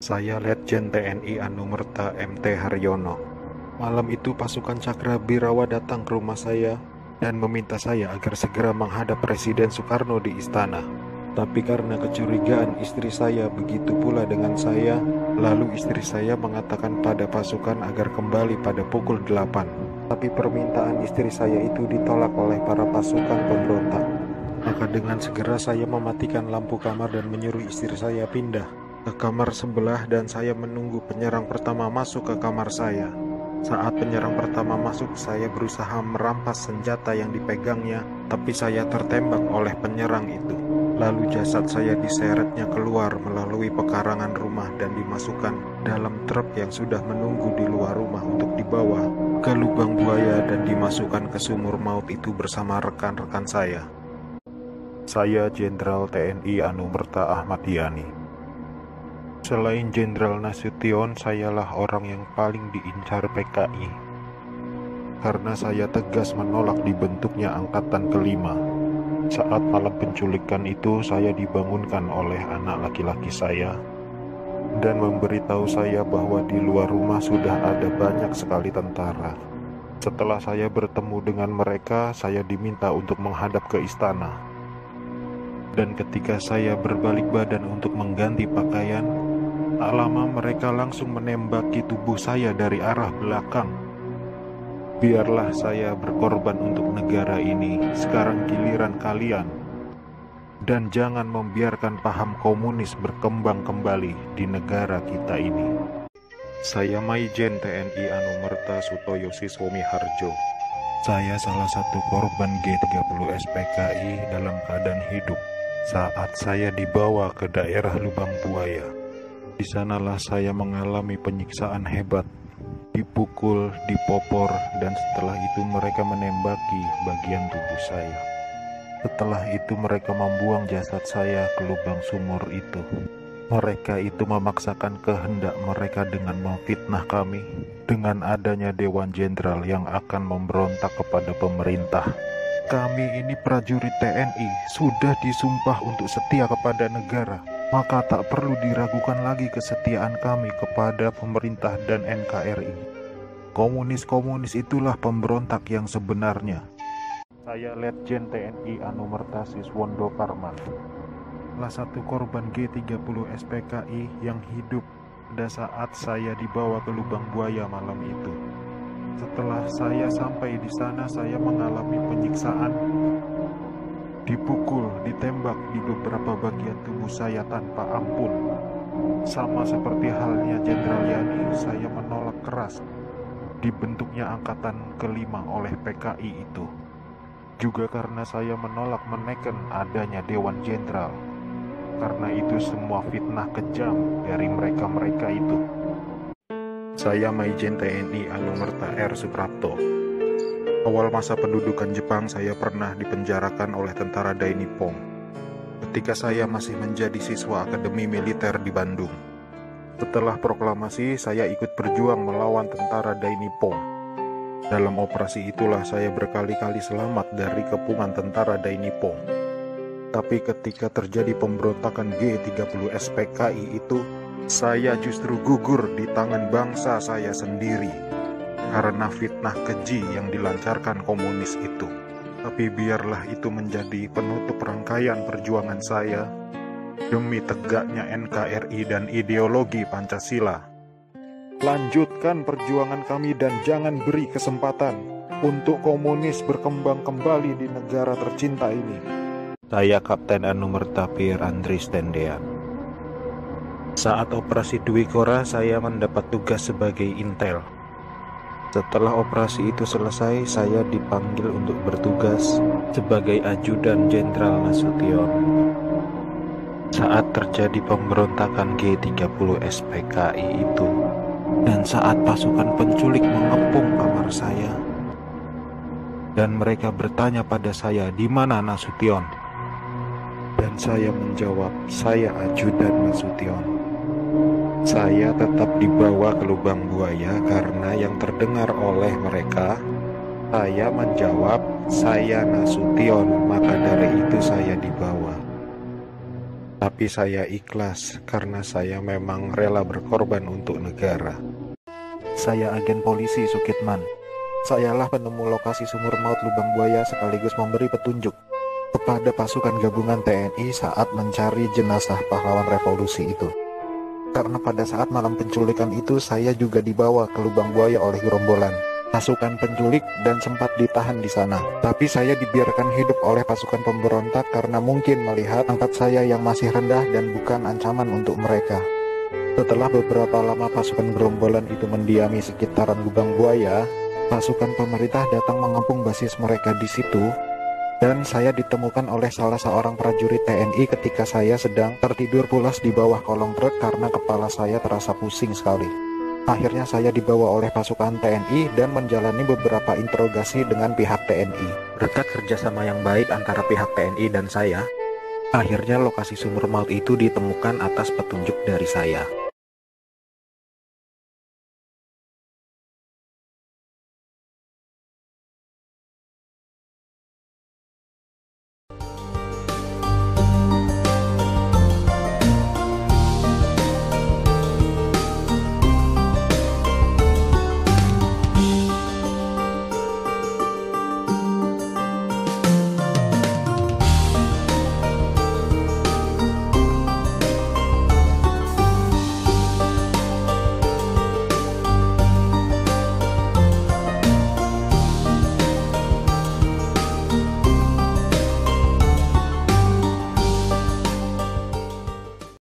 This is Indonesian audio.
Saya Letjen TNI Anumerta MT Haryono. Malam itu pasukan Cakra Birawa datang ke rumah saya dan meminta saya agar segera menghadap Presiden Soekarno di istana. Tapi karena kecurigaan istri saya begitu pula dengan saya, lalu istri saya mengatakan pada pasukan agar kembali pada pukul 8. Tapi permintaan istri saya itu ditolak oleh para pasukan pemberontak. Maka dengan segera saya mematikan lampu kamar dan menyuruh istri saya pindah ke kamar sebelah, dan saya menunggu penyerang pertama masuk ke kamar saya. Saat penyerang pertama masuk, saya berusaha merampas senjata yang dipegangnya, tapi saya tertembak oleh penyerang itu. Lalu jasad saya diseretnya keluar melalui pekarangan rumah dan dimasukkan dalam truk yang sudah menunggu di luar rumah untuk dibawa ke lubang buaya dan dimasukkan ke sumur maut itu bersama rekan-rekan saya. Saya Jenderal TNI Anumerta Ahmad Yani. Selain Jenderal Nasution, sayalah orang yang paling diincar PKI. Karena saya tegas menolak dibentuknya Angkatan Kelima. Saat malam penculikan itu, saya dibangunkan oleh anak laki-laki saya dan memberitahu saya bahwa di luar rumah sudah ada banyak sekali tentara. Setelah saya bertemu dengan mereka, saya diminta untuk menghadap ke istana. Dan ketika saya berbalik badan untuk mengganti pakaian, tak lama mereka langsung menembaki tubuh saya dari arah belakang. Biarlah saya berkorban untuk negara ini, sekarang giliran kalian. Dan jangan membiarkan paham komunis berkembang kembali di negara kita ini. Saya Maijen TNI Anumerta Sutoyo Siswomi Harjo. Saya salah satu korban G30 SPKI dalam keadaan hidup saat saya dibawa ke daerah Lubang Buaya. Di sanalah saya mengalami penyiksaan hebat, dipukul, dipopor, dan setelah itu mereka menembaki bagian tubuh saya. Setelah itu mereka membuang jasad saya ke lubang sumur itu. Mereka itu memaksakan kehendak mereka dengan memfitnah kami dengan adanya Dewan Jenderal yang akan memberontak kepada pemerintah. Kami ini prajurit TNI, sudah disumpah untuk setia kepada negara. Maka tak perlu diragukan lagi kesetiaan kami kepada pemerintah dan NKRI. Komunis-komunis itulah pemberontak yang sebenarnya. Saya Letjen TNI Anumerta Siswondo Parman, salah satu korban G30 SPKI yang hidup pada saat saya dibawa ke lubang buaya malam itu. Setelah saya sampai di sana, saya mengalami penyiksaan, dipukul, ditembak di beberapa bagian tubuh saya tanpa ampun. Sama seperti halnya Jenderal Yani, saya menolak keras dibentuknya Angkatan Kelima oleh PKI itu. Juga karena saya menolak menekan adanya Dewan Jenderal. Karena itu semua fitnah kejam dari mereka-mereka itu. Saya Maijen TNI Anumerta R. Suprapto. Awal masa pendudukan Jepang, saya pernah dipenjarakan oleh tentara Dai Nippon ketika saya masih menjadi siswa Akademi Militer di Bandung. Setelah proklamasi, saya ikut berjuang melawan tentara Dai Nippon. Dalam operasi itulah saya berkali-kali selamat dari kepungan tentara Dai Nippon. Tapi ketika terjadi pemberontakan G30 SPKI itu, saya justru gugur di tangan bangsa saya sendiri karena fitnah keji yang dilancarkan komunis itu. Tapi biarlah itu menjadi penutup rangkaian perjuangan saya demi tegaknya NKRI dan ideologi Pancasila. Lanjutkan perjuangan kami dan jangan beri kesempatan untuk komunis berkembang kembali di negara tercinta ini. Saya Kapten Anumerta Pier Andris Tendean. Saat operasi Dwi Kora, saya mendapat tugas sebagai intel. Setelah operasi itu selesai, saya dipanggil untuk bertugas sebagai ajudan Jenderal Nasution. Saat terjadi pemberontakan G30 SPKI itu, dan saat pasukan penculik mengepung kamar saya, dan mereka bertanya pada saya, "Di mana Nasution?" Dan saya menjawab, "Saya ajudan Nasution." Saya tetap dibawa ke lubang buaya karena yang terdengar oleh mereka, saya menjawab, "Saya Nasution," maka dari itu saya dibawa. Tapi saya ikhlas karena saya memang rela berkorban untuk negara. Saya agen polisi Sukitman. Sayalah penemu lokasi sumur maut lubang buaya sekaligus memberi petunjuk kepada pasukan gabungan TNI saat mencari jenazah pahlawan revolusi itu. Karena pada saat malam penculikan itu saya juga dibawa ke lubang buaya oleh gerombolan pasukan penculik dan sempat ditahan di sana. Tapi saya dibiarkan hidup oleh pasukan pemberontak karena mungkin melihat pangkat saya yang masih rendah dan bukan ancaman untuk mereka. Setelah beberapa lama pasukan gerombolan itu mendiami sekitaran lubang buaya, pasukan pemerintah datang mengepung basis mereka di situ, dan saya ditemukan oleh salah seorang prajurit TNI ketika saya sedang tertidur pulas di bawah kolong truk karena kepala saya terasa pusing sekali. Akhirnya saya dibawa oleh pasukan TNI dan menjalani beberapa interogasi dengan pihak TNI. Berkat kerjasama yang baik antara pihak TNI dan saya, akhirnya lokasi sumur maut itu ditemukan atas petunjuk dari saya.